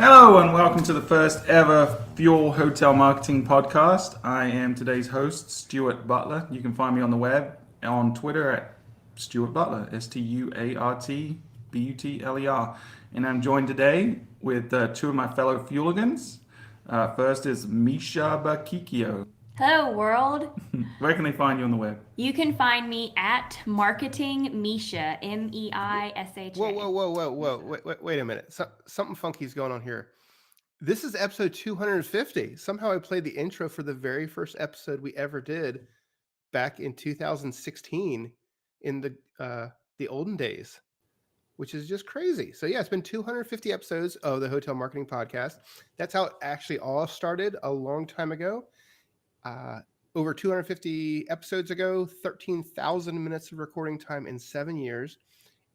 Hello and welcome to the first ever Fuel Hotel Marketing Podcast. I am today's host, Stuart Butler. You can find me on the web, on Twitter at Stuart Butler, StuartButler. And I'm joined today with two of my fellow Fueligans. First is Misha Bakikio. Hello, world. Where can they find you on the web? You can find me at Marketing Misha, Meisha. Whoa. Wait a minute. Something funky's going on here. This is episode 250. Somehow I played the intro for the very first episode we ever did back in 2016 in the olden days, which is just crazy. So yeah, it's been 250 episodes of the Hotel Marketing Podcast. That's how it actually all started a long time ago. Over 250 episodes ago, 13,000 minutes of recording time in 7 years.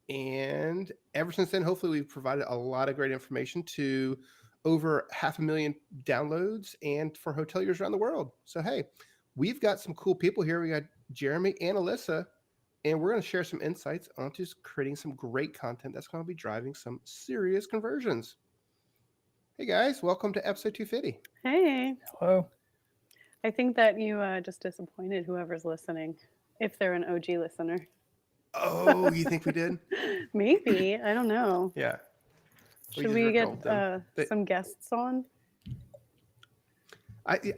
And ever since then, hopefully we've provided a lot of great information to over 500,000 downloads and for hoteliers around the world. So, hey, we've got some cool people here. We got Jeremy and Alyssa, and we're going to share some insights onto creating some great content that's going to be driving some serious conversions. Hey guys, welcome to episode 250. Hey. Hello. I think that you just disappointed whoever's listening, if they're an OG listener. Oh, you think we did? Maybe. I don't know. Yeah. Should we get some guests on?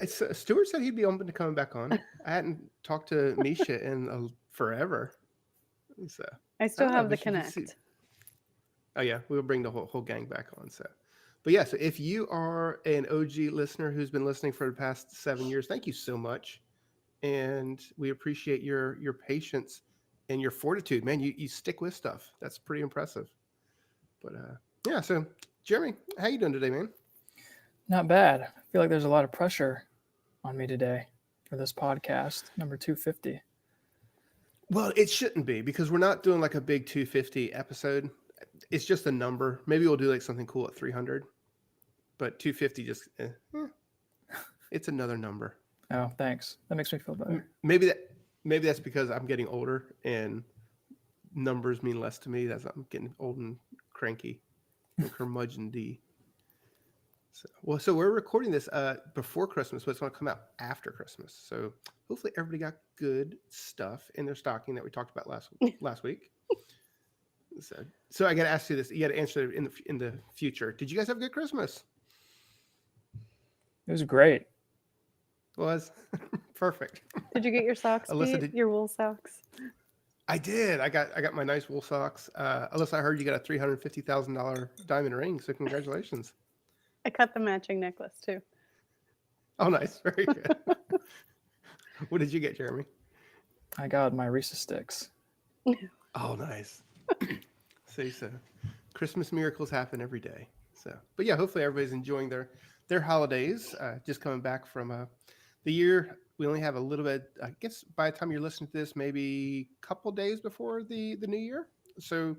Stuart said he'd be open to coming back on. I hadn't talked to Misha in forever. So I still have the connect. Oh yeah, we'll bring the whole gang back on. So, but yeah, so if you are an OG listener who's been listening for the past 7 years, thank you so much, and we appreciate your patience and your fortitude, man. You stick with stuff. That's pretty impressive. But yeah, so Jeremy, how you doing today, man? Not bad. I feel like there's a lot of pressure on me today for this podcast, number 250. Well, it shouldn't be, because we're not doing like a big 250 episode. It's just a number. Maybe we'll do like something cool at 300, but 250 just it's another number. Oh, thanks. That makes me feel better. Maybe that's because I'm getting older and numbers mean less to me. That's I'm getting old and cranky and curmudgeon-y. So we're recording this before Christmas, but it's going to come out after Christmas. So hopefully everybody got good stuff in their stocking that we talked about last week. So I got to ask you this. You got to answer in the future. Did you guys have a good Christmas? It was great. Was perfect. Did you get your socks, Alyssa, your wool socks? I did. I got my nice wool socks. Alyssa, I heard you got a $350,000 diamond ring, so congratulations. I cut the matching necklace too. Oh, nice. Very good. What did you get, Jeremy? I got my Reese's Sticks. Oh, nice. See, so Christmas miracles happen every day. So, but yeah, hopefully everybody's enjoying their holidays. Just coming back from the year. We only have a little bit, I guess by the time you're listening to this, maybe a couple days before the new year. So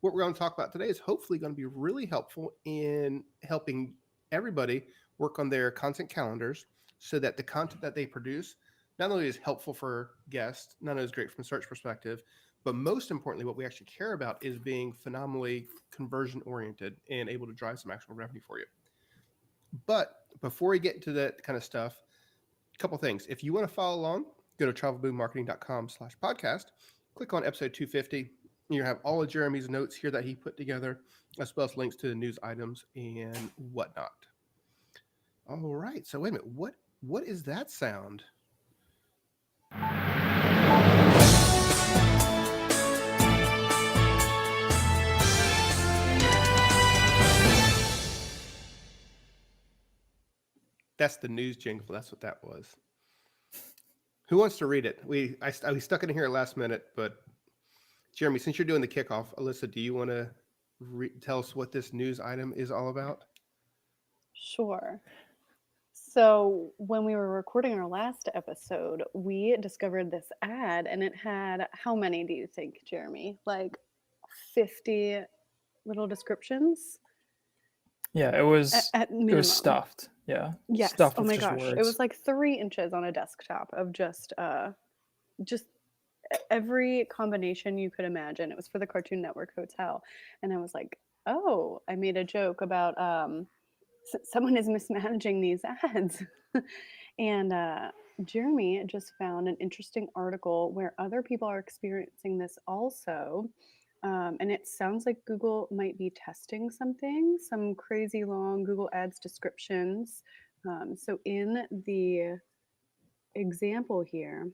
what we're going to talk about today is hopefully going to be really helpful in helping everybody work on their content calendars so that the content that they produce not only is helpful for guests, not only is great from a search perspective, but most importantly, what we actually care about is being phenomenally conversion oriented and able to drive some actual revenue for you. But before we get into that kind of stuff, a couple things. If you want to follow along, go to travelboommarketing.com/podcast, click on episode 250. You have all of Jeremy's notes here that he put together, as well as links to the news items and whatnot. All right. So wait a minute. What is that sound? That's the news jingle. That's what that was. Who wants to read it? We stuck it in here last minute, but Jeremy, since you're doing the kickoff, Alyssa, do you want to tell us what this news item is all about? Sure. So when we were recording our last episode, we discovered this ad, and it had, how many do you think, Jeremy? Like 50 little descriptions? Yeah, it was at minimum. It was stuffed. Yeah. Yes. Stuffed Oh with my just gosh. words. It was like 3 inches on a desktop of just every combination you could imagine. It was for the Cartoon Network Hotel. And I was like, oh, I made a joke about someone is mismanaging these ads. And Jeremy just found an interesting article where other people are experiencing this also. And it sounds like Google might be testing something, some crazy long Google Ads descriptions. So in the example here,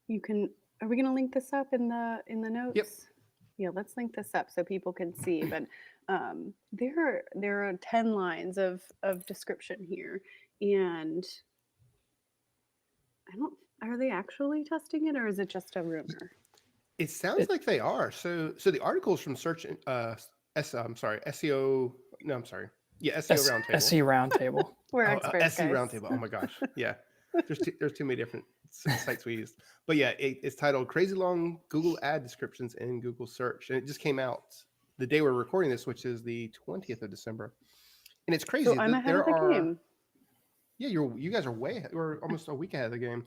you can, are we going to link this up in the notes? Yep. Yeah, let's link this up so people can see. But there are 10 lines of description here, and I don't. Are they actually testing it, or is it just a rumor? It sounds like they are. So the articles from Search I'm sorry, SEO. No, I'm sorry. Yeah, SEO Roundtable. SE Roundtable. We're Oh, experts, SE guys. Roundtable. Oh my gosh. Yeah. There's too many different sites we used. But yeah, it's titled Crazy Long Google Ad Descriptions in Google Search. And it just came out the day we're recording this, which is the 20th of December. And it's crazy. So I'm ahead of the game. Yeah, you guys are we're almost a week ahead of the game.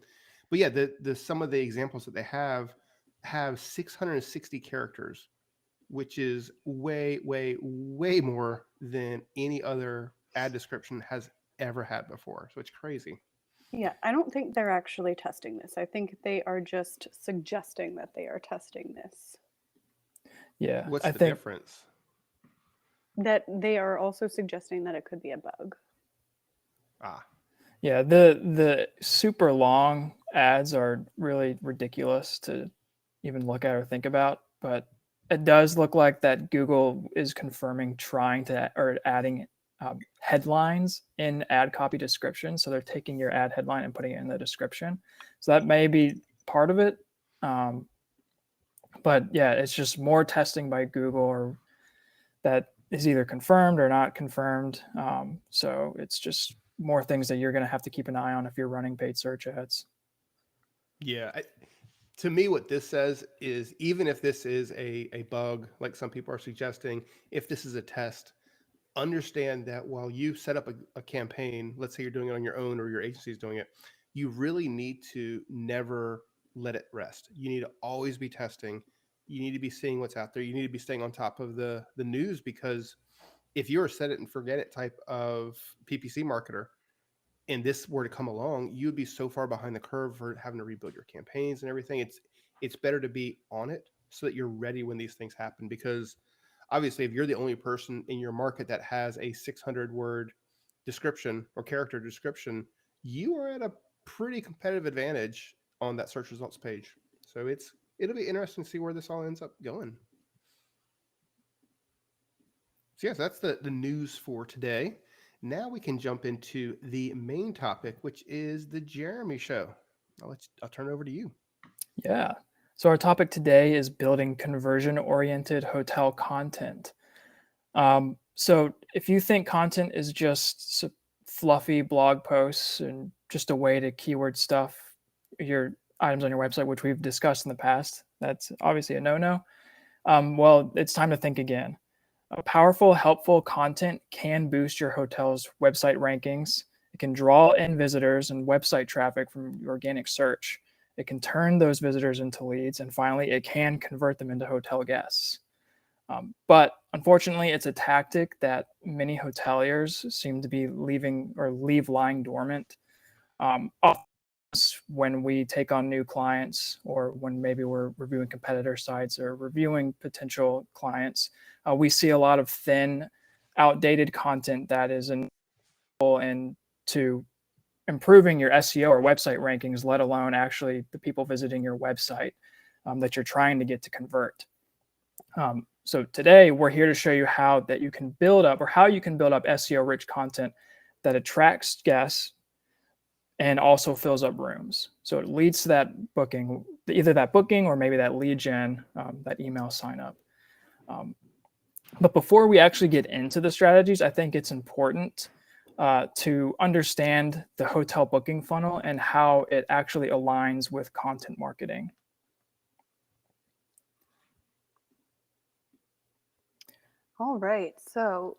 But yeah, the some of the examples that they have 660 characters, which is way more than any other ad description has ever had before. So it's crazy. Yeah, I don't think they're actually testing this. I think they are just suggesting that they are testing this. Yeah. What's I the think difference? That they are also suggesting that it could be a bug. Ah, Yeah, the super long ads are really ridiculous to even look at or think about, but it does look like that Google is confirming trying to or adding headlines in ad copy description. So they're taking your ad headline and putting it in the description. So that may be part of it. But yeah, it's just more testing by Google, or that is either confirmed or not confirmed. So it's just more things that you're going to have to keep an eye on if you're running paid search ads. yeah. To me, what this says is, even if this is a bug, like some people are suggesting, if this is a test, understand that while you set up a campaign, let's say you're doing it on your own or your agency is doing it, you really need to never let it rest. You need to always be testing. You need to be seeing what's out there. You need to be staying on top of the news, because if you're a set it and forget it type of PPC marketer and this were to come along, you would be so far behind the curve for having to rebuild your campaigns and everything. It's better to be on it so that you're ready when these things happen, because obviously if you're the only person in your market that has a 600 word description or character description, you are at a pretty competitive advantage on that search results page. So it'll be interesting to see where this all ends up going. So yes, that's the news for today. Now we can jump into the main topic, which is the Jeremy Show. I'll turn it over to you. Yeah. So our topic today is building conversion-oriented hotel content. So if you think content is just fluffy blog posts and just a way to keyword stuff your items on your website, which we've discussed in the past, that's obviously a no-no. Well, it's time to think again. Powerful, helpful content can boost your hotel's website rankings. It can draw in visitors and website traffic from organic search. It can turn those visitors into leads. And finally, it can convert them into hotel guests. But unfortunately, it's a tactic that many hoteliers seem to be leave lying dormant. Often when we take on new clients, or when maybe we're reviewing competitor sites or reviewing potential clients, we see a lot of thin, outdated content that is into improving your SEO or website rankings, let alone actually the people visiting your website that you're trying to get to convert. So today we're here to show you how you can build up SEO rich content that attracts guests and also fills up rooms. So it leads to that booking, either that booking or maybe that lead gen, that email sign up. But before we actually get into the strategies, I think it's important to understand the hotel booking funnel and how it actually aligns with content marketing. All right. So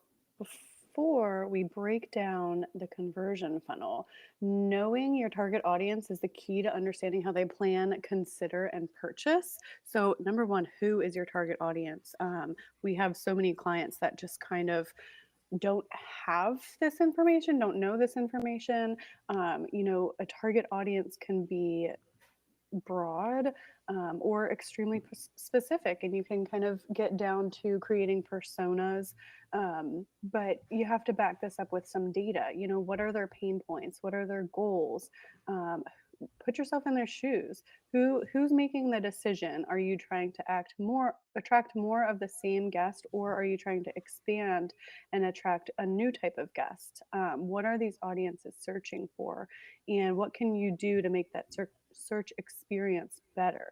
before we break down the conversion funnel. Knowing your target audience is the key to understanding how they plan, consider, and purchase. So, number one, who is your target audience? We have so many clients that just kind of don't have this information, don't know this information. A target audience can be broad or extremely specific, and you can kind of get down to creating personas. But you have to back this up with some data. What are their pain points? What are their goals? Put yourself in their shoes. Who's making the decision? Are you trying to attract more of the same guest, or are you trying to expand and attract a new type of guest? What are these audiences searching for, and what can you do to make that search experience better?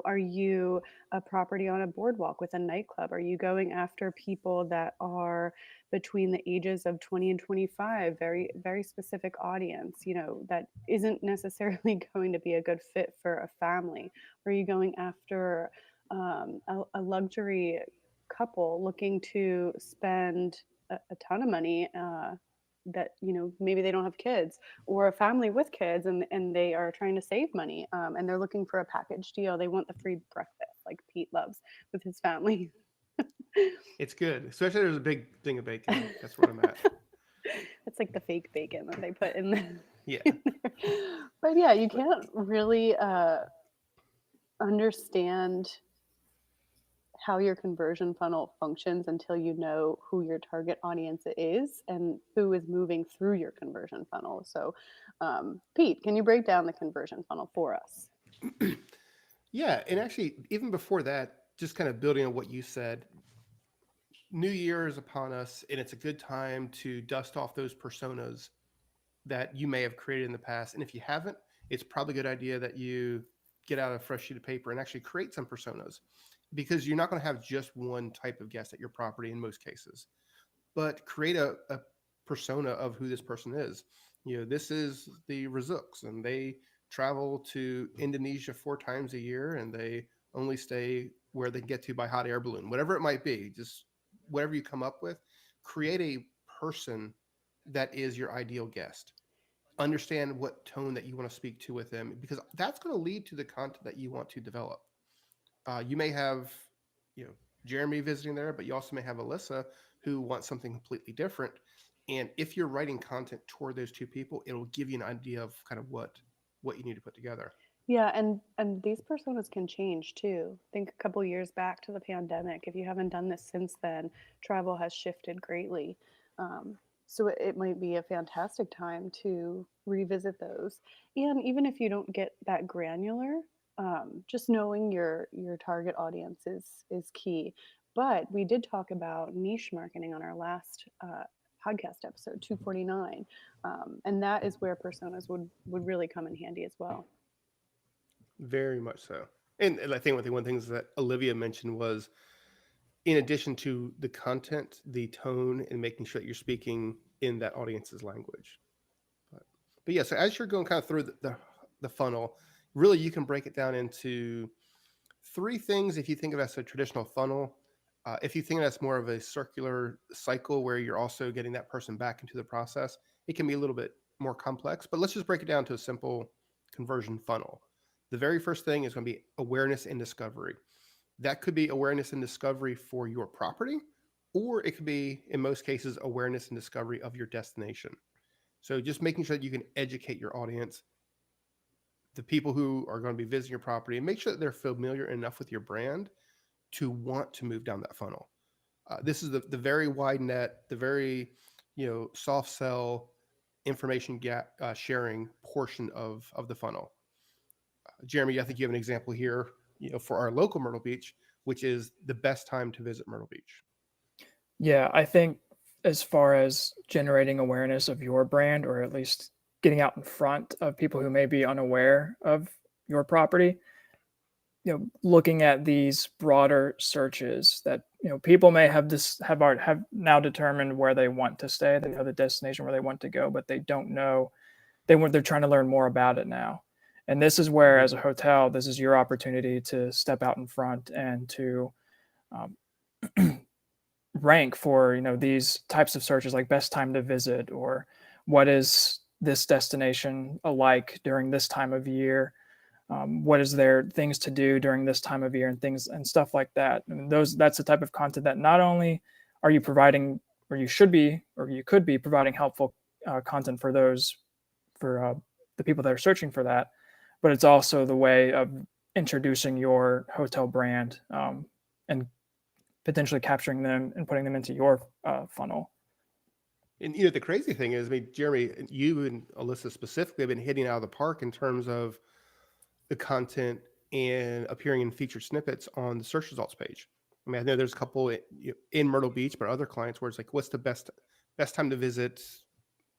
Are you a property on a boardwalk with a nightclub? Are you going after people that are between the ages of 20 and 25? Very, very specific audience, that isn't necessarily going to be a good fit for a family. Are you going after a luxury couple looking to spend a ton of money that maybe they don't have kids, or a family with kids, and they are trying to save money, and they're looking for a package deal? They want the free breakfast like Pete loves with his family. It's good, especially there's a big thing of bacon. That's where I'm at. It's like the fake bacon that they put in there. Yeah. But yeah, you can't really understand how your conversion funnel functions until you know who your target audience is and who is moving through your conversion funnel. So, Pete, can you break down the conversion funnel for us? Yeah. And actually, even before that, just kind of building on what you said, New Year is upon us, and it's a good time to dust off those personas that you may have created in the past. And if you haven't, it's probably a good idea that you get out a fresh sheet of paper and actually create some personas, because you're not going to have just one type of guest at your property in most cases, but create a persona of who this person is. This is the Razooks, and they travel to Indonesia 4 times a year, and they only stay where they get to by hot air balloon, whatever it might be. Just whatever you come up with, create a person that is your ideal guest. Understand what tone that you want to speak to with them, because that's going to lead to the content that you want to develop. You may have, Jeremy visiting there, but you also may have Alyssa who wants something completely different. And if you're writing content toward those two people, it'll give you an idea of kind of what you need to put together. Yeah, and these personas can change too. Think a couple years back to the pandemic. If you haven't done this since then, travel has shifted greatly. So it might be a fantastic time to revisit those. And even if you don't get that granular, just knowing your target audience is key. But we did talk about niche marketing on our last podcast episode 249, and that is where personas would really come in handy as well. Very much so. And I think one of the things that Olivia mentioned was, in addition to the content, the tone, and making sure that you're speaking in that audience's language. But yeah, so as you're going kind of through the funnel, really you can break it down into 3 things if you think of it as a traditional funnel. If you think of it as more of a circular cycle where you're also getting that person back into the process, it can be a little bit more complex. But let's just break it down to a simple conversion funnel. The very first thing is going to be awareness and discovery. That could be awareness and discovery for your property, or it could be, in most cases, awareness and discovery of your destination. So just making sure that you can educate your audience, the people who are going to be visiting your property, and make sure that they're familiar enough with your brand to want to move down that funnel. This is the very wide net, the very soft sell information sharing portion of the funnel. Jeremy, I think you have an example here, for our local Myrtle Beach, which is the best time to visit Myrtle Beach. Yeah, I think as far as generating awareness of your brand, or at least getting out in front of people who may be unaware of your property, looking at these broader searches that people may have now determined where they want to stay. They know the destination where they want to go, but they don't know. They're trying to learn more about it now. And this is where, as a hotel, this is your opportunity to step out in front and to rank for, these types of searches, like best time to visit, or what is this destination alike during this time of year? What is there things to do during this time of year, and things and stuff like that. And that's the type of content that not only are you providing, or you should be, or you could be providing helpful content for the people that are searching for that, but it's also the way of introducing your hotel brand, and potentially capturing them and putting them into your funnel. And the crazy thing is, I mean, Jeremy, you and Alyssa specifically have been hitting out of the park in terms of the content and appearing in featured snippets on the search results page. I mean, I know there's a couple in Myrtle Beach, but other clients where it's like, what's the best time to visit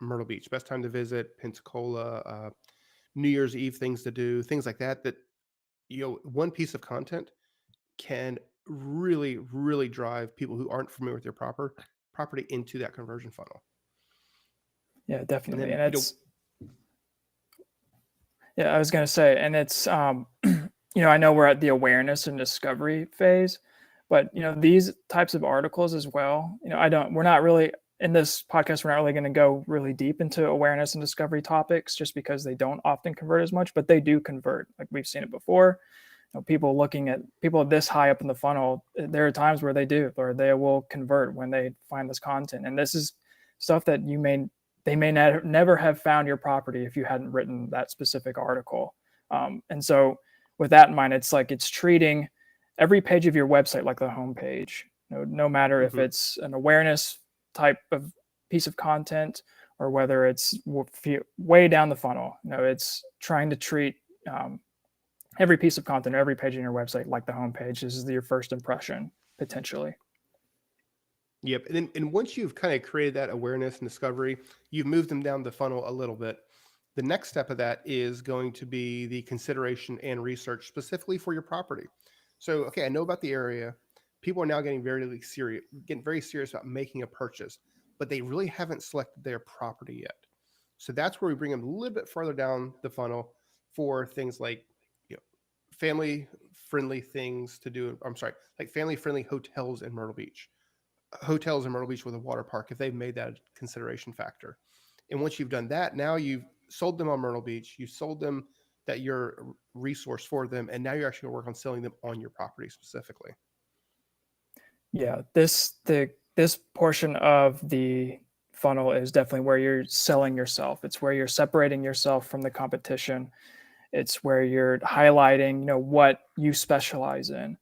Myrtle Beach, best time to visit Pensacola, New Year's Eve things to do, things like that. That one piece of content can really, really drive people who aren't familiar with your property into that conversion funnel. Yeah, definitely. then, And it's, I was going to say, and it's, I know we're at the awareness and discovery phase, but, these types of articles as well, we're not really in this podcast, we're not really going to go really deep into awareness and discovery topics just because they don't often convert as much, but they do convert. Like we've seen it before. People this high up in the funnel, there are times where they do, or they will convert when they find this content. And this is stuff that they may never have found your property if you hadn't written that specific article. And so with that in mind, it's like it's treating every page of your website like the home page, no matter if it's an awareness type of piece of content or whether it's way down the funnel. It's trying to treat every piece of content, every page on your website like the home page. This is your first impression, potentially. Yep. And once you've kind of created that awareness and discovery, you've moved them down the funnel a little bit. The next step of that is going to be the consideration and research specifically for your property. So, okay, I know about the area. People are now getting very serious about making a purchase, but they really haven't selected their property yet. So that's where we bring them a little bit further down the funnel for things like, family-friendly things to do. Like family-friendly hotels in Myrtle Beach. Hotels in Myrtle Beach with a water park, if they've made that a consideration factor. And once you've done that, now you've sold them on Myrtle Beach, you sold them that you're a resource for them, and now you're actually going to work on selling them on your property specifically. Yeah, this portion of the funnel is definitely where you're selling yourself. It's where you're separating yourself from the competition. It's where you're highlighting, what you specialize in,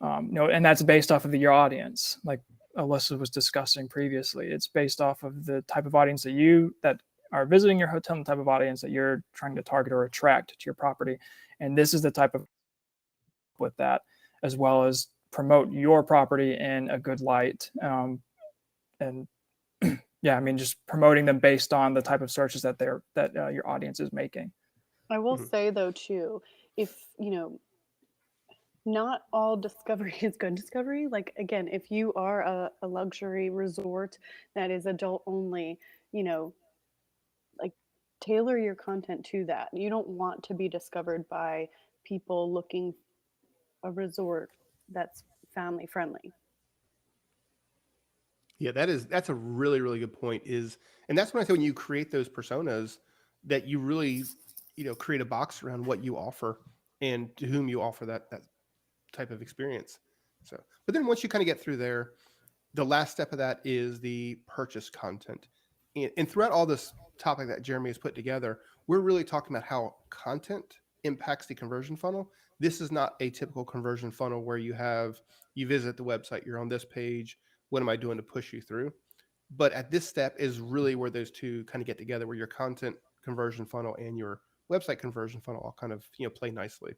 and that's based off of your audience. Like Alyssa was discussing previously, it's based off of the type of audience that are visiting your hotel, and the type of audience that you're trying to target or attract to your property. And this is the type of with that, as well as promote your property in a good light. And yeah, I mean, just promoting them based on the type of searches that your audience is making. I will say though too, if not all discovery is good discovery. Like again, if you are a luxury resort that is adult only, like tailor your content to that. You don't want to be discovered by people looking a resort that's family friendly. Yeah, that's a really, really good point. And that's when I say when you create those personas, that you really, create a box around what you offer and to whom you offer that type of experience. So, but then once you kind of get through there, the last step of that is the purchase content. And throughout all this topic that Jeremy has put together, we're really talking about how content impacts the conversion funnel. This is not a typical conversion funnel where you visit the website, you're on this page. What am I doing to push you through? But at this step is really where those two kind of get together, where your content conversion funnel and your website conversion funnel all kind of, play nicely.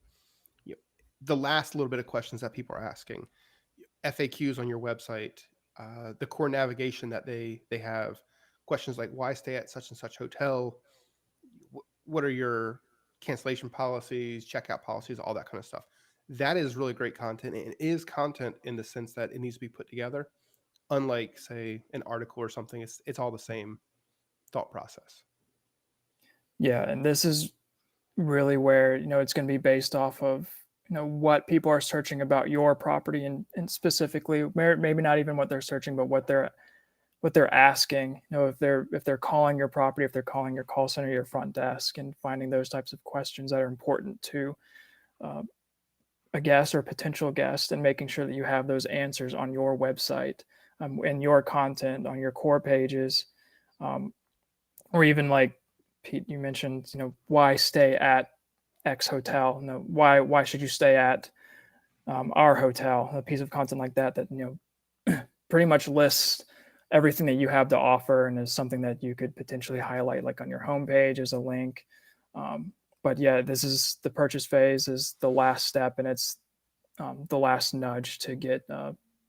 The last little bit of questions that people are asking, FAQs on your website, the core navigation that they have, questions like why stay at such and such hotel, what are your cancellation policies, checkout policies, all that kind of stuff. That is really great content, and it is content in the sense that it needs to be put together. Unlike, say, an article or something, it's all the same thought process. Yeah, and this is really where it's going to be based off of what people are searching about your property, and specifically maybe not even what they're searching, but what they're asking. If they're calling your property, if they're calling your call center, your front desk, and finding those types of questions that are important to a guest or potential guest, and making sure that you have those answers on your website, and your content on your core pages, or even like Pete, you mentioned, why stay at X hotel? Why should you stay at our hotel? A piece of content like that pretty much lists everything that you have to offer, and is something that you could potentially highlight, like on your homepage as a link. But yeah, this is the purchase phase, is the last step, and it's the last nudge to get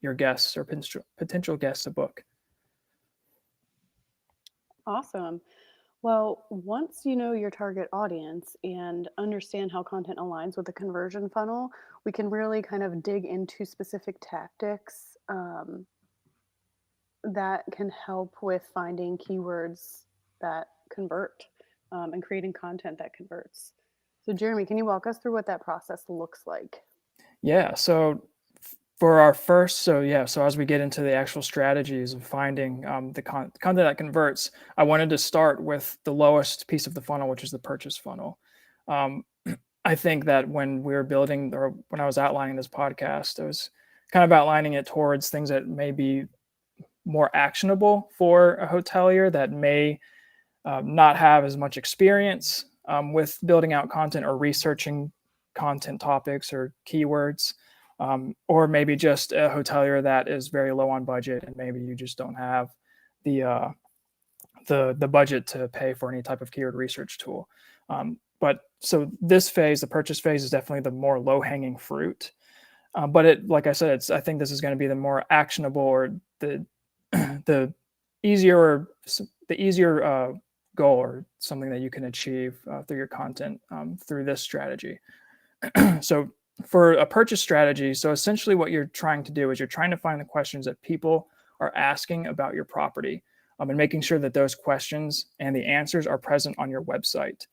your guests or potential guests to book. Awesome. Well, once you know your target audience and understand how content aligns with the conversion funnel, we can really kind of dig into specific tactics that can help with finding keywords that convert, and creating content that converts. So, Jeremy, can you walk us through what that process looks like? Yeah. So for our first, so as we get into the actual strategies of finding the content that converts, I wanted to start with the lowest piece of the funnel, which is the purchase funnel. I think that when we were building, or when I was outlining this podcast, I was kind of outlining it towards things that may be more actionable for a hotelier that may not have as much experience with building out content or researching content topics or keywords, or maybe just a hotelier that is very low on budget, and maybe you just don't have the budget to pay for any type of keyword research tool. But so this phase, the purchase phase, is definitely the more low-hanging fruit. But like I said, I think this is going to be the more actionable, or the easier goal, or something that you can achieve through your content through this strategy. So for a purchase strategy, so essentially what you're trying to do is you're trying to find the questions that people are asking about your property, and making sure that those questions and the answers are present on your website.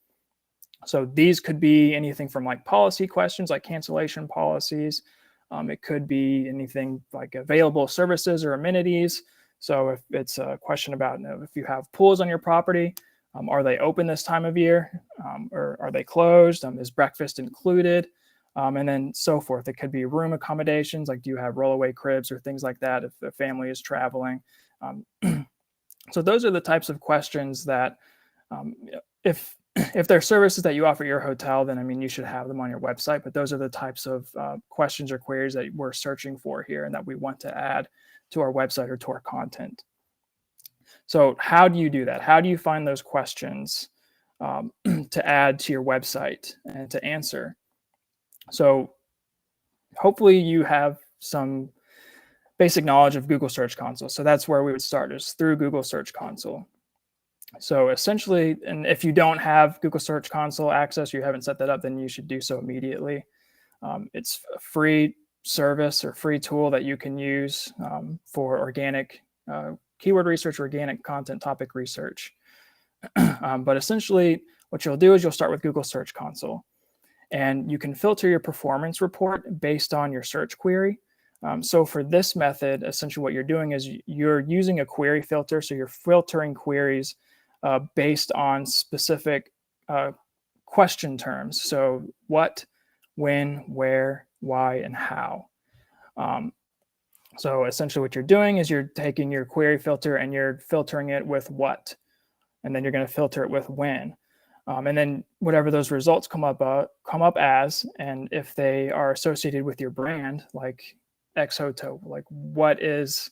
So these could be anything from like policy questions, like cancellation policies. It could be anything like available services or amenities. So if it's a question about if you have pools on your property, are they open this time of year, or are they closed? Is breakfast included? And then so forth. It could be room accommodations, like do you have rollaway cribs or things like that if a family is traveling. So those are the types of questions that if there are services that you offer at your hotel, then you should have them on your website. But those are the types of questions or queries that we're searching for here, and that we want to add to our website or to our content. So how do you do that? How do you find those questions to add to your website and to answer? So hopefully you have some basic knowledge of Google Search Console. So that's where we would start, is through Google Search Console. So essentially, and if you don't have Google Search Console access, you haven't set that up, then you should do so immediately. It's a free service or free tool that you can use for organic keyword research, organic content topic research. But essentially, what you'll do is you'll start with Google Search Console, and you can filter your performance report based on your search query. So for this method, essentially what you're doing is you're using a query filter. So you're filtering queries based on specific question terms. So what, when, where, why, and how. So essentially what you're doing is you're taking your query filter and you're filtering it with what, and then you're going to filter it with when. And then whatever those results come up as, and if they are associated with your brand, like X Hotel, like what is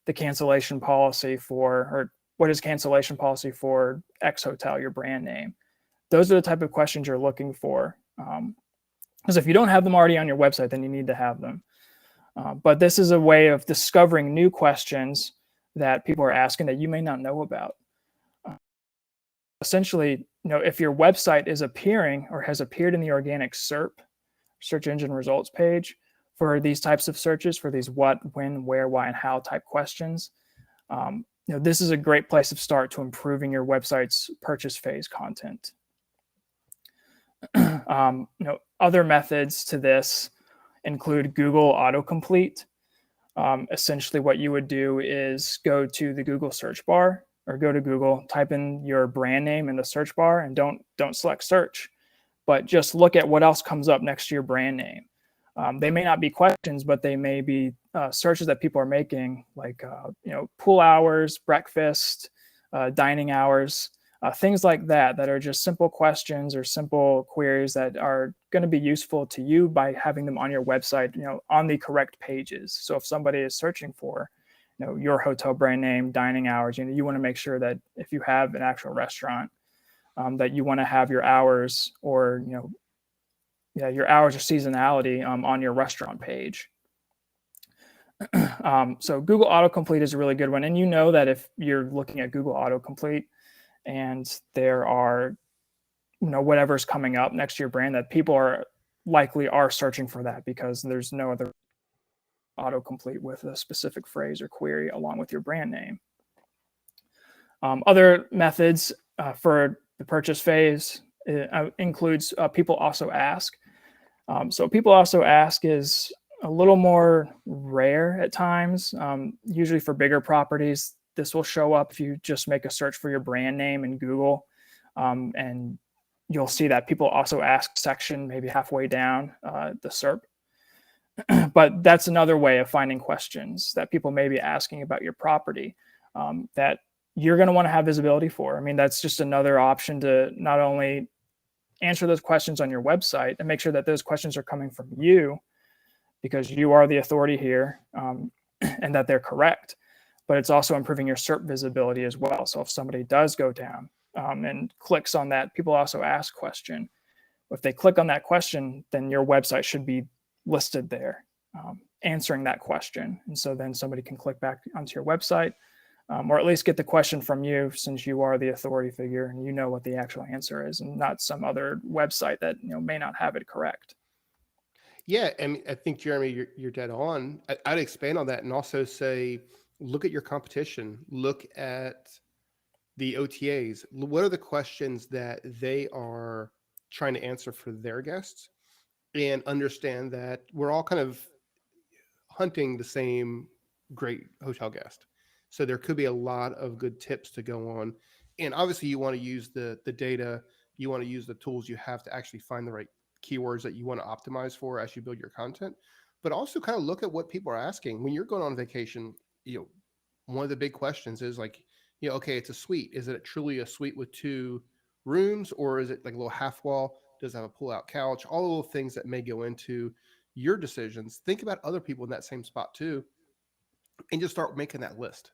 the cancellation policy for, or what is cancellation policy for X Hotel, your brand name? Those are the type of questions you're looking for. Because if you don't have them already on your website, then you need to have them. But this is a way of discovering new questions that people are asking that you may not know about. Essentially, if your website is appearing or has appeared in the organic SERP, search engine results page, for these types of searches, for these what, when, where, why, and how type questions, this is a great place to start to improving your website's purchase phase content. Other methods to this include Google autocomplete. Essentially, what you would do is go to the Google search bar or go to Google, type in your brand name in the search bar, and don't select search, but just look at what else comes up next to your brand name. They may not be questions, but they may be searches that people are making, like pool hours, breakfast, dining hours, things like that are just simple questions or simple queries that are going to be useful to you by having them on your website, on the correct pages. So if somebody is searching for, your hotel brand name, dining hours, you want to make sure that if you have an actual restaurant, that you want to have your hours or, your hours or seasonality on your restaurant page. So Google autocomplete is a really good one. And that if you're looking at Google autocomplete and there are, whatever's coming up next to your brand, that people are likely searching for that because there's no other autocomplete with a specific phrase or query along with your brand name. Other methods for the purchase phase includes people also ask. So people also ask is a little more rare at times. Usually for bigger properties, this will show up if you just make a search for your brand name in Google, and you'll see that people also ask section maybe halfway down the SERP. But that's another way of finding questions that people may be asking about your property that you're going to want to have visibility for. I mean, that's just another option to not only answer those questions on your website and make sure that those questions are coming from you because you are the authority here, and that they're correct, but it's also improving your SERP visibility as well. So if somebody does go down and clicks on that people also ask question, if they click on that question, then your website should be listed there answering that question. And so then somebody can click back onto your website, or at least get the question from you, since you are the authority figure and you know what the actual answer is, and not some other website that may not have it correct. Yeah, and I think, Jeremy, you're dead on. I'd expand on that and also say, look at your competition. Look at the OTAs. What are the questions that they are trying to answer for their guests? And understand that we're all kind of hunting the same great hotel guest. So there could be a lot of good tips to go on. And obviously you want to use the data, you want to use the tools you have to actually find the right keywords that you want to optimize for as you build your content, but also kind of look at what people are asking. When you're going on vacation, one of the big questions is like, okay, it's a suite. Is it truly a suite with 2 rooms, or is it like a little half wall? Does it have a pull-out couch? All the little things that may go into your decisions. Think about other people in that same spot too, and just start making that list.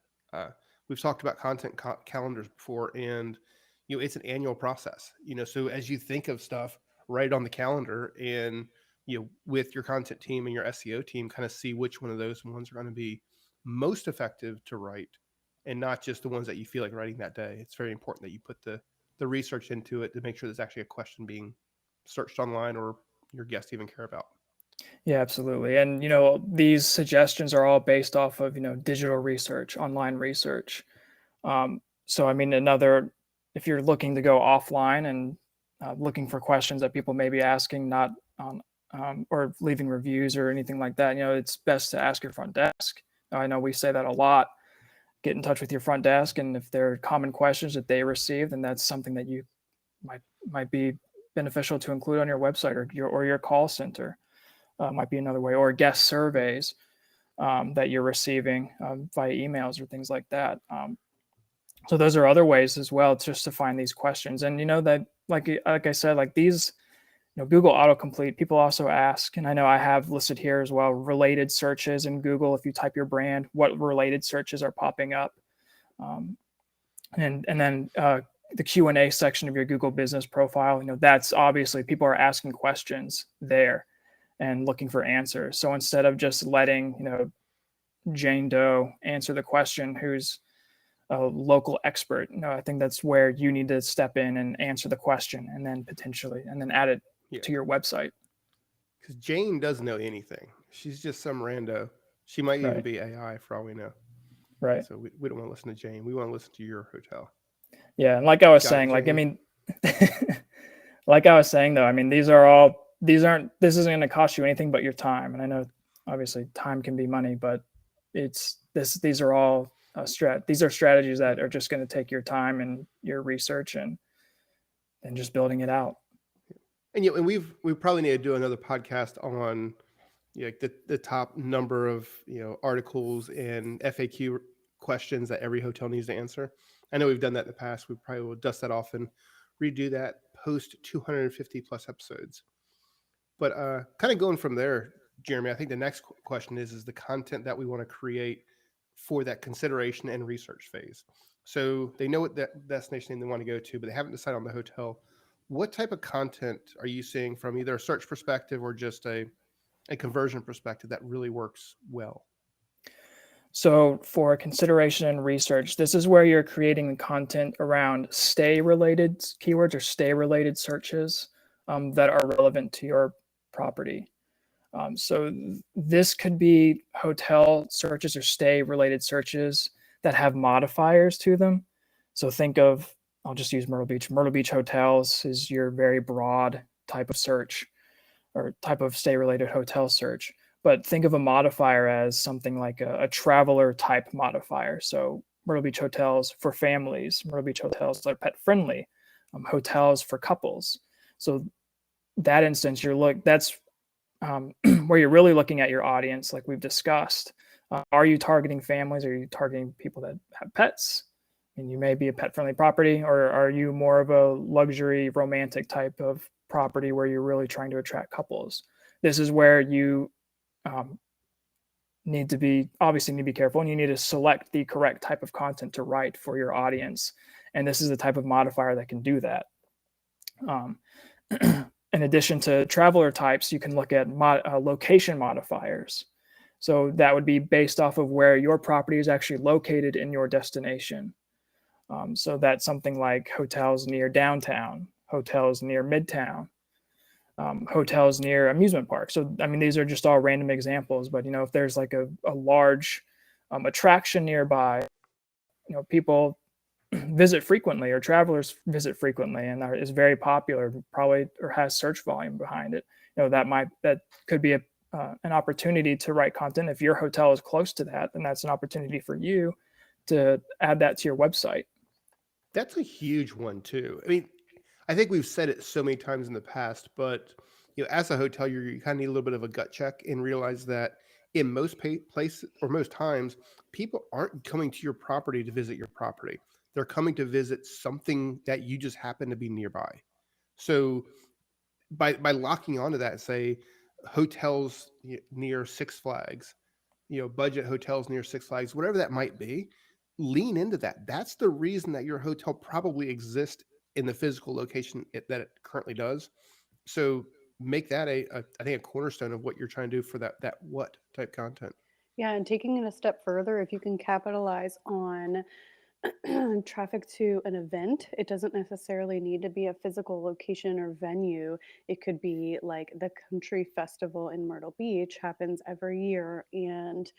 We've talked about content calendars before, and it's an annual process. So as you think of stuff, write it on the calendar, and with your content team and your SEO team, kind of see which one of those ones are going to be most effective to write, and not just the ones that you feel like writing that day. It's very important that you put the research into it to make sure there's actually a question being searched online or your guests even care about. Yeah, absolutely. And, these suggestions are all based off of, digital research, online research. So, I mean, if you're looking to go offline and looking for questions that people may be asking, not on, or leaving reviews or anything like that, it's best to ask your front desk. I know we say that a lot. Get in touch with your front desk, and if there are common questions that they receive, then that's something that you might be beneficial to include on your website, or your call center. Might be another way, or guest surveys that you're receiving via emails or things like that. So those are other ways as well, just to find these questions. And that, like I said, like these, Google autocomplete, people also ask, and I know I have listed here as well, related searches in Google. If you type your brand, what related searches are popping up, and then the Q&A section of your Google business profile. That's obviously people are asking questions there and looking for answers. So instead of just letting, Jane Doe answer the question, who's a local expert, I think that's where you need to step in and answer the question, and then add it to your website. Because Jane doesn't know anything. She's just some rando. She might even be AI for all we know. Right. So we don't want to listen to Jane. We want to listen to your hotel. Yeah. And like I was saying, like, I mean, like I was saying though, I mean, this isn't going to cost you anything but your time. And I know obviously time can be money, but these are all these are strategies that are just going to take your time and your research and just building it out. And and we probably need to do another podcast on like the top number of articles and FAQ questions that every hotel needs to answer. I know we've done that in the past. We probably will dust that off and redo that post 250 plus episodes. But kind of going from there, Jeremy, I think the next question is the content that we want to create for that consideration and research phase. So they know what that destination they want to go to, but they haven't decided on the hotel. What type of content are you seeing from either a search perspective or just a conversion perspective that really works well? So for consideration and research, this is where you're creating content around stay-related keywords or stay-related searches that are relevant to your property. So this could be hotel searches or stay-related searches that have modifiers to them. So think of, I'll just use Myrtle Beach. Myrtle Beach hotels is your very broad type of search or type of stay-related hotel search. But think of a modifier as something like a traveler type modifier. So Myrtle Beach hotels for families, Myrtle Beach hotels that are pet friendly, hotels for couples. So that instance, that's where you're really looking at your audience, like we've discussed. Are you targeting families? Are you targeting people that have pets? And you may be a pet friendly property, or are you more of a luxury romantic type of property where you're really trying to attract couples? This is where you need to be careful, and you need to select the correct type of content to write for your audience. And this is the type of modifier that can do that. In addition to traveler types, you can look at location modifiers. So that would be based off of where your property is actually located in your destination. So that's something like hotels near downtown, hotels near midtown, hotels near amusement parks. So, I mean, these are just all random examples, but, if there's like a large attraction nearby, people visit frequently, or travelers visit frequently, and is very popular, probably, or has search volume behind it. That could be an opportunity to write content. If your hotel is close to that, then that's an opportunity for you to add that to your website. That's a huge one too. I mean, I think we've said it so many times in the past, but as a hotel, you kind of need a little bit of a gut check and realize that in most places or most times, people aren't coming to your property to visit your property. They're coming to visit something that you just happen to be nearby. So by locking onto that, say hotels near Six Flags, budget hotels near Six Flags, whatever that might be, lean into that. That's the reason that your hotel probably exists in the physical location that it currently does. So make that I think a cornerstone of what you're trying to do for that what type content. Yeah, and taking it a step further, if you can capitalize on traffic to an event, it doesn't necessarily need to be a physical location or venue. It could be like the country festival in Myrtle Beach happens every year, and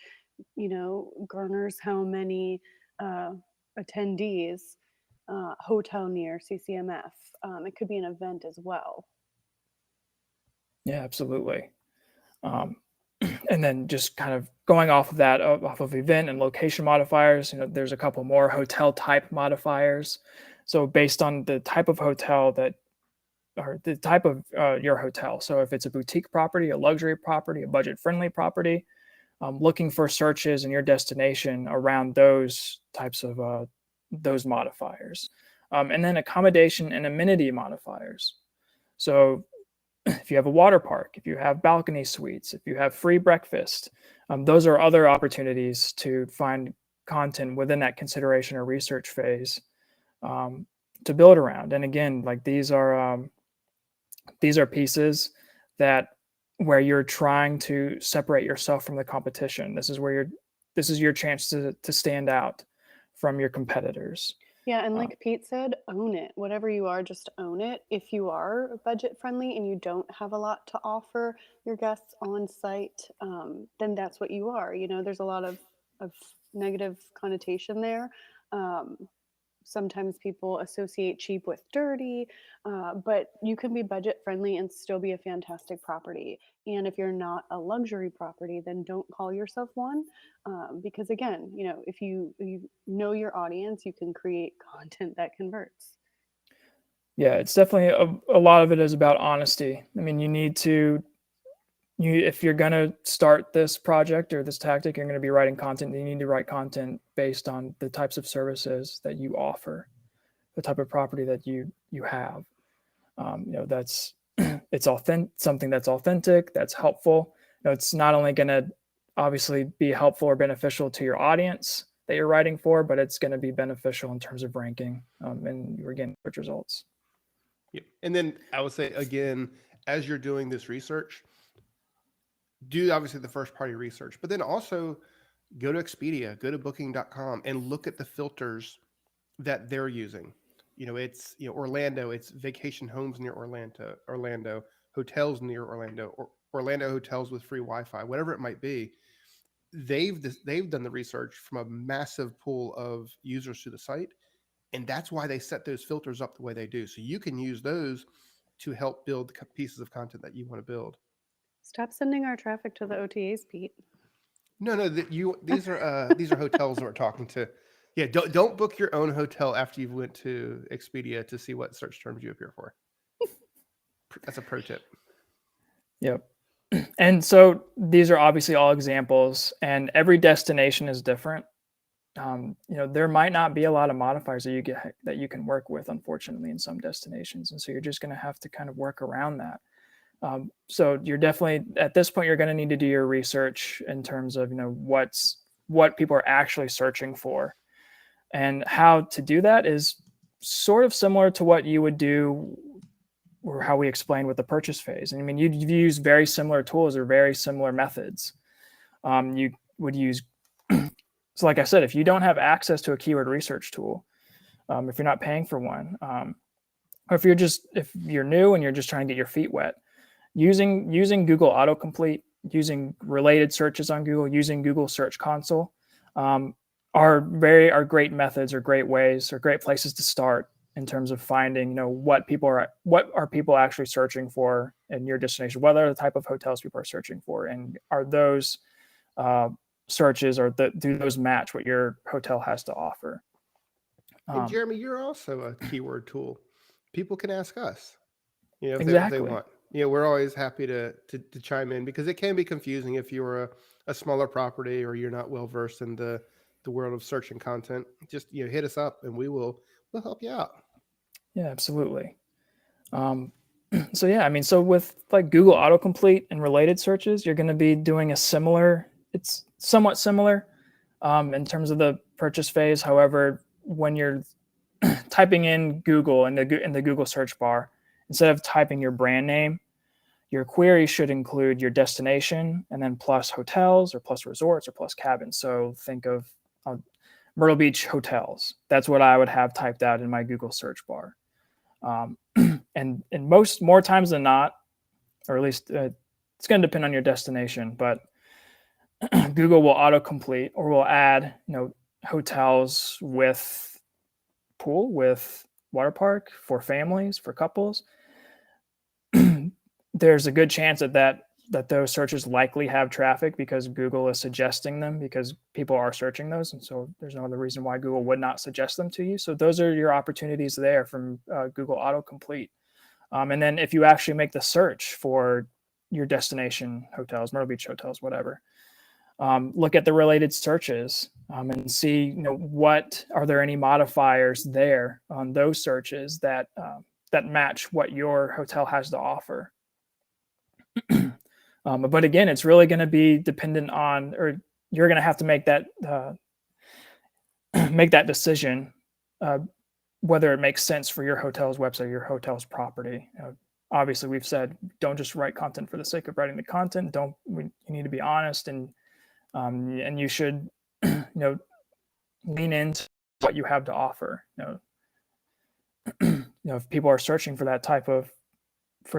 garners how many attendees. Hotel near CCMF. It could be an event as well. Yeah, absolutely. And then just kind of going off of that, off of event and location modifiers, there's a couple more hotel type modifiers. So based on the type of hotel or the type of your hotel. So if it's a boutique property, a luxury property, a budget friendly property, looking for searches in your destination around those types of those modifiers. And then accommodation and amenity modifiers. So if you have a water park, if you have balcony suites, if you have free breakfast, those are other opportunities to find content within that consideration or research phase to build around. And again, like these are pieces where you're trying to separate yourself from the competition. This is your chance to stand out from your competitors. Yeah, and like Pete said, own it. Whatever you are, just own it. If you are budget friendly and you don't have a lot to offer your guests on site, then that's what you are. There's a lot of negative connotation there. sometimes people associate cheap with dirty, but you can be budget friendly and still be a fantastic property. And if you're not a luxury property, then don't call yourself one, because again, if you know your audience, you can create content that converts. Yeah, it's definitely a lot of it is about honesty. I mean, if you're going to start this project or this tactic, you're going to be writing content. You need to write content based on the types of services that you offer, the type of property that you have. That's it's something that's authentic, that's helpful. It's not only going to obviously be helpful or beneficial to your audience that you're writing for, but it's going to be beneficial in terms of ranking, and you're getting good results. Yeah. And then I would say, again, as you're doing this research, do obviously the first party research, but then also go to Expedia, go to booking.com and look at the filters that they're using. It's Orlando, it's vacation homes near Orlando, hotels near Orlando, or Orlando hotels with free Wi-Fi, whatever it might be. They've done the research from a massive pool of users to the site, and that's why they set those filters up the way they do. So you can use those to help build the pieces of content that you want to build. Stop sending our traffic to the OTAs, Pete. No, these are hotels that we're talking to. Yeah, don't book your own hotel after you've went to Expedia to see what search terms you appear for. That's a pro tip. Yep. And so these are obviously all examples, and every destination is different. There might not be a lot of modifiers that you can work with, unfortunately, in some destinations, and so you're just going to have to kind of work around that. So you're definitely at this point you're going to need to do your research in terms of what people are actually searching for, and how to do that is sort of similar to what you would do or how we explained with the purchase phase. And I mean, you'd use very similar tools or very similar methods. You would use, so like I said, if you don't have access to a keyword research tool, if you're not paying for one, or if you're new and you're just trying to get your feet wet, using Google autocomplete, using related searches on Google, using Google Search Console, are great methods or great ways or great places to start in terms of finding, what are people actually searching for in your destination, what are the type of hotels people are searching for, and are those searches do those match what your hotel has to offer? And Jeremy, you're also a keyword tool. People can ask us, if Exactly. they want. We're always happy to chime in, because it can be confusing if you're a smaller property or you're not well versed in the world of searching content. Just hit us up and we'll help you out. Yeah, absolutely. So yeah, I mean, so with like Google autocomplete and related searches, you're going to be doing it's somewhat similar in terms of the purchase phase. However, when you're typing in Google in the Google search bar, instead of typing your brand name, your query should include your destination and then plus hotels or plus resorts or plus cabins. So think of Myrtle Beach hotels. That's what I would have typed out in my Google search bar. And more times than not, or at least it's going to depend on your destination, but Google will autocomplete or will add, hotels with pool, with water park, for families, for couples. There's a good chance that those searches likely have traffic because Google is suggesting them, because people are searching those. And so there's no other reason why Google would not suggest them to you. So those are your opportunities there from Google autocomplete. And then if you actually make the search for your destination hotels, Myrtle Beach hotels, whatever, look at the related searches and see, what are there any modifiers there on those searches that match what your hotel has to offer. But again, it's really going to be dependent on, or you're going to have to make that decision, whether it makes sense for your hotel's website, your hotel's property. Obviously, we've said don't just write content for the sake of writing the content. You need to be honest, and you should lean into what you have to offer. If people are searching for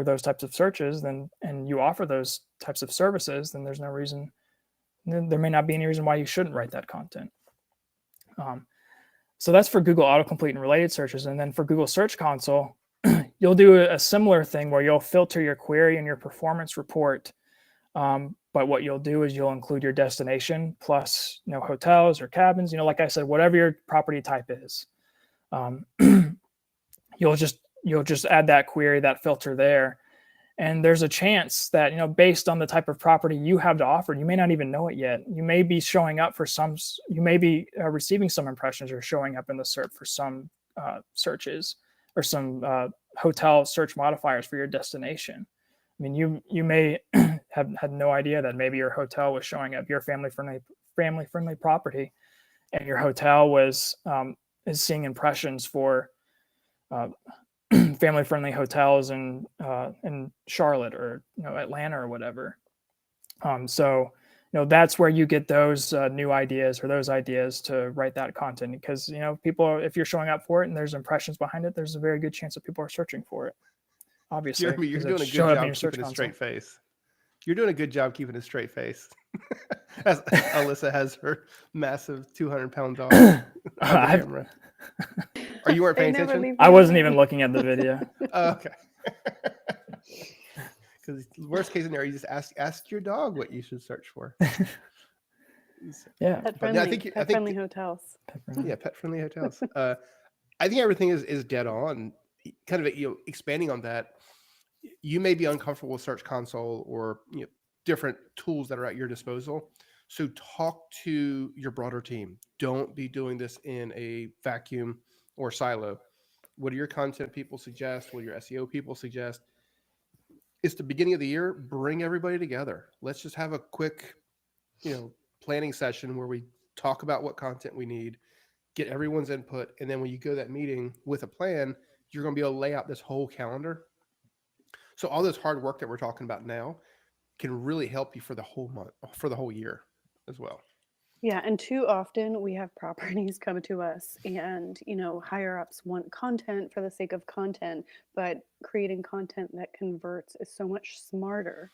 those types of searches, and you offer those types of services, then there's no reason, there may not be any reason why you shouldn't write that content. So that's for Google autocomplete and related searches. And then for Google Search Console, you'll do a similar thing where you'll filter your query and your performance report. But what you'll do is you'll include your destination plus, hotels or cabins, like I said, whatever your property type is. You'll just add that query, that filter there. And there's a chance that, based on the type of property you have to offer, you may not even know it yet. You may be showing up for you may be receiving some impressions or showing up in the SERP for some searches or some hotel search modifiers for your destination. I mean, you may have had no idea that maybe your hotel was showing up, your family-friendly property, and your hotel is seeing impressions for family-friendly hotels in Charlotte or Atlanta or whatever. So that's where you get those new ideas or those ideas to write that content, because people, if you're showing up for it and there's impressions behind it, there's a very good chance that people are searching for it. Obviously, Jeremy, you're 'cause doing a it's good showing up in job your search keeping a console. straight face. You're doing a good job keeping a straight face. As Alyssa has her massive 200-pound dog on the camera. Are you weren't paying They never attention? leave I me wasn't alone. even looking at the video. Oh, okay. Because worst case scenario, you just ask your dog what you should search for. Yeah. Pet But no, friendly, pet friendly hotels. Yeah, pet-friendly hotels. I think everything is dead on. Kind of expanding on that, you may be uncomfortable with Search Console or different tools that are at your disposal. So talk to your broader team. Don't be doing this in a vacuum or silo. What do your content people suggest? What do your SEO people suggest? It's the beginning of the year. Bring everybody together. Let's just have a quick, planning session where we talk about what content we need, get everyone's input, and then when you go to that meeting with a plan, you're going to be able to lay out this whole calendar. So all this hard work that we're talking about now can really help you for the whole month, for the whole year as well. Yeah, and too often we have properties come to us and, higher ups want content for the sake of content, but creating content that converts is so much smarter.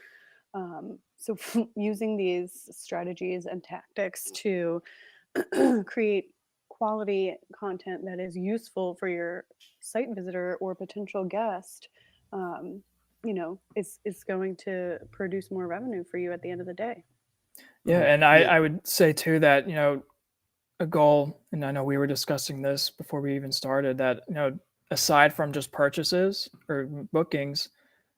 So using these strategies and tactics to create quality content that is useful for your site visitor or potential guest, is going to produce more revenue for you at the end of the day. Yeah, and I would say too that a goal, and I know we were discussing this before we even started, that aside from just purchases or bookings,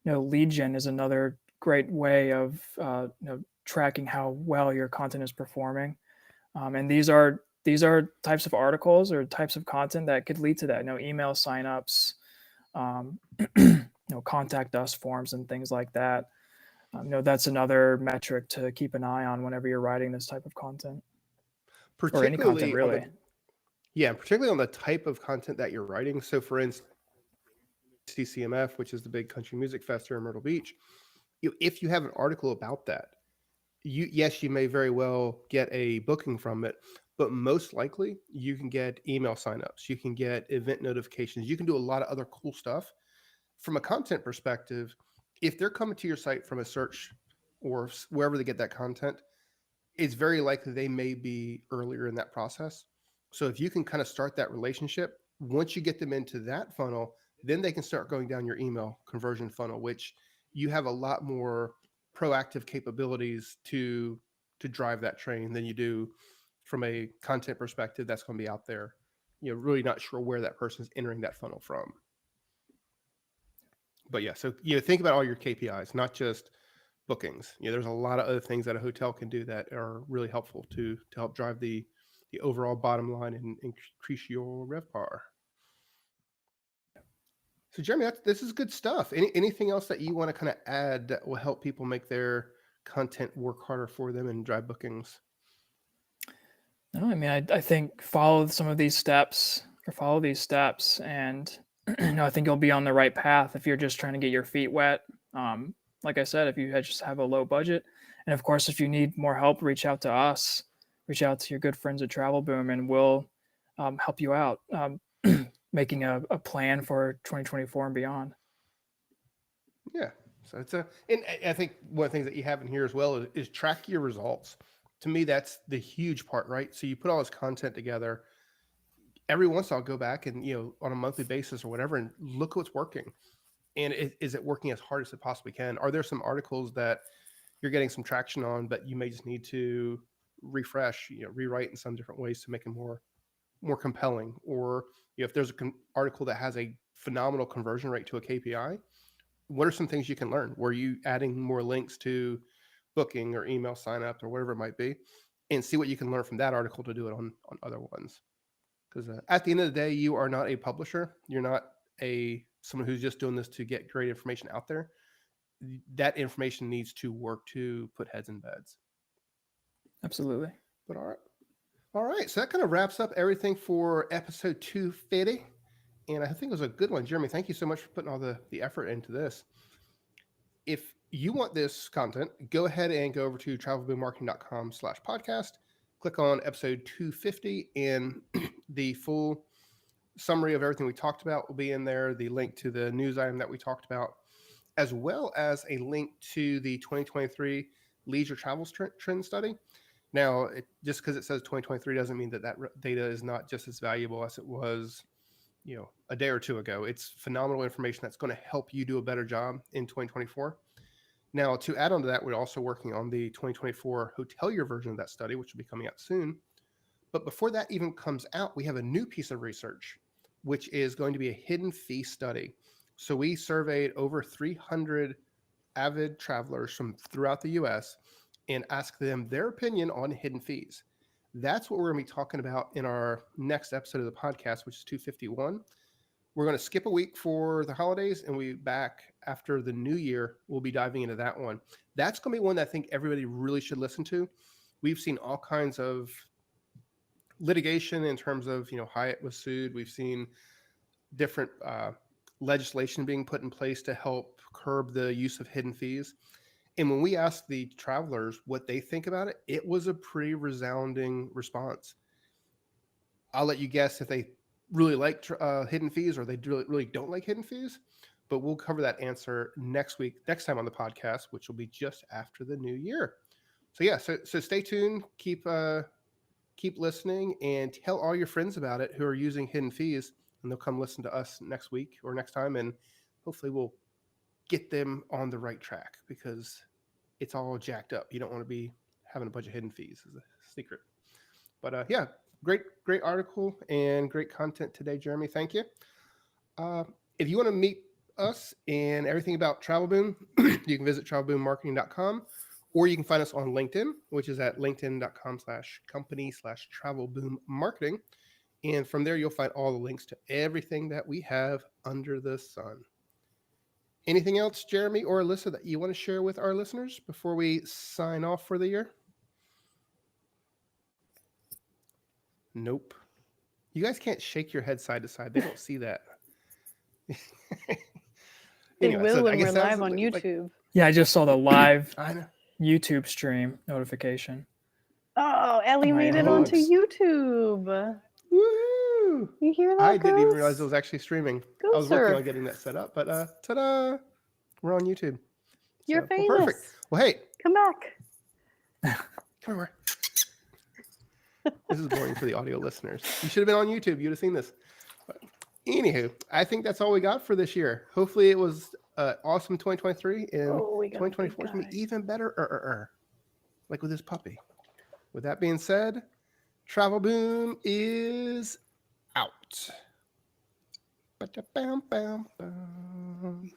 lead gen is another great way of tracking how well your content is performing, and these are types of articles or types of content that could lead to that. Email signups, contact us forms and things like that. That's another metric to keep an eye on whenever you're writing this type of content, or any content really. Particularly on the type of content that you're writing. So for instance, CCMF, which is the big country music fest here in Myrtle Beach, if you have an article about that, you may very well get a booking from it, but most likely you can get email signups, you can get event notifications, you can do a lot of other cool stuff. From a content perspective, if they're coming to your site from a search or wherever they get that content, it's very likely they may be earlier in that process. So if you can kind of start that relationship, once you get them into that funnel, then they can start going down your email conversion funnel, which you have a lot more proactive capabilities to drive that train than you do from a content perspective that's going to be out there, really not sure where that person's entering that funnel from. But yeah, so think about all your KPIs, not just bookings. There's a lot of other things that a hotel can do that are really helpful to help drive the overall bottom line and increase your RevPAR. So Jeremy, this is good stuff. Anything else that you want to kind of add that will help people make their content work harder for them and drive bookings? No, I mean, I think follow these steps, and I think you'll be on the right path if you're just trying to get your feet wet. Like I said, if you just have a low budget, and of course, if you need more help, reach out to us, reach out to your good friends at TravelBoom, and we'll help you out making a plan for 2024 and beyond. Yeah. So and I think one of the things that you have in here as well is track your results. To me, that's the huge part, right? So you put all this content together. every once in a while, I'll go back and, on a monthly basis or whatever, and look what's working. And is it working as hard as it possibly can? Are there some articles that you're getting some traction on, but you may just need to refresh, rewrite in some different ways to make it more compelling? Or if there's an article that has a phenomenal conversion rate to a KPI, what are some things you can learn? Were you adding more links to booking or email signups or whatever it might be, and see what you can learn from that article to do it on other ones? Because at the end of the day, you are not a publisher. You're not someone who's just doing this to get great information out there. That information needs to work to put heads in beds. Absolutely. But all right. So that kind of wraps up everything for episode 250. And I think it was a good one. Jeremy, thank you so much for putting all the effort into this. If you want this content, go ahead and go over to travelboommarketing.com/podcast. Click on episode 250, and the full summary of everything we talked about will be in there. The link to the news item that we talked about, as well as a link to the 2023 leisure travel trend study. Now, just because it says 2023 doesn't mean that data is not just as valuable as it was, a day or two ago. It's phenomenal information that's going to help you do a better job in 2024. Now, to add on to that, we're also working on the 2024 hotelier version of that study, which will be coming out soon. But before that even comes out, we have a new piece of research, which is going to be a hidden fee study. So we surveyed over 300 avid travelers from throughout the US and asked them their opinion on hidden fees. That's what we're going to be talking about in our next episode of the podcast, which is 251. We're going to skip a week for the holidays, and we'll be back after the new year. We'll be diving into that one. That's going to be one that I think everybody really should listen to. We've seen all kinds of litigation in terms of, Hyatt was sued. We've seen different legislation being put in place to help curb the use of hidden fees. And when we asked the travelers what they think about it, it was a pretty resounding response. I'll let you guess if they really like hidden fees or they really don't like hidden fees, but we'll cover that answer next time on the podcast, which will be just after the new year. So yeah, so stay tuned, keep listening, and tell all your friends about it who are using hidden fees, and they'll come listen to us next week or next time, and hopefully we'll get them on the right track, because it's all jacked up. You don't want to be having a bunch of hidden fees as a secret. But yeah, great article and great content today, Jeremy. Thank you. If you want to meet us and everything about TravelBoom, you can visit travelboommarketing.com, or you can find us on LinkedIn, which is at linkedin.com/company/travelboommarketing. And from there, you'll find all the links to everything that we have under the sun. Anything else, Jeremy or Alyssa, that you want to share with our listeners before we sign off for the year? Nope. You guys can't shake your head side to side. They don't see that. They will when we're live on like, YouTube. Yeah, I just saw the live I know. YouTube stream notification. Oh, Ellie My made it inbox. onto YouTube. Woohoo! You hear that? I didn't even Ghost? realize it was actually streaming. Go I was working surf. on getting that set up, but ta-da! We're on YouTube. You're Well, famous. perfect. Well, hey, Come back. come over. This is boring for the audio listeners. You should have been on YouTube. You'd have seen this. But anywho, I think that's all we got for this year. Hopefully it was awesome 2023, and We got a big 2024 is going to guy. be even better, like with this puppy. With that being said, TravelBoom is out. Ba-da-bam-bam-bam.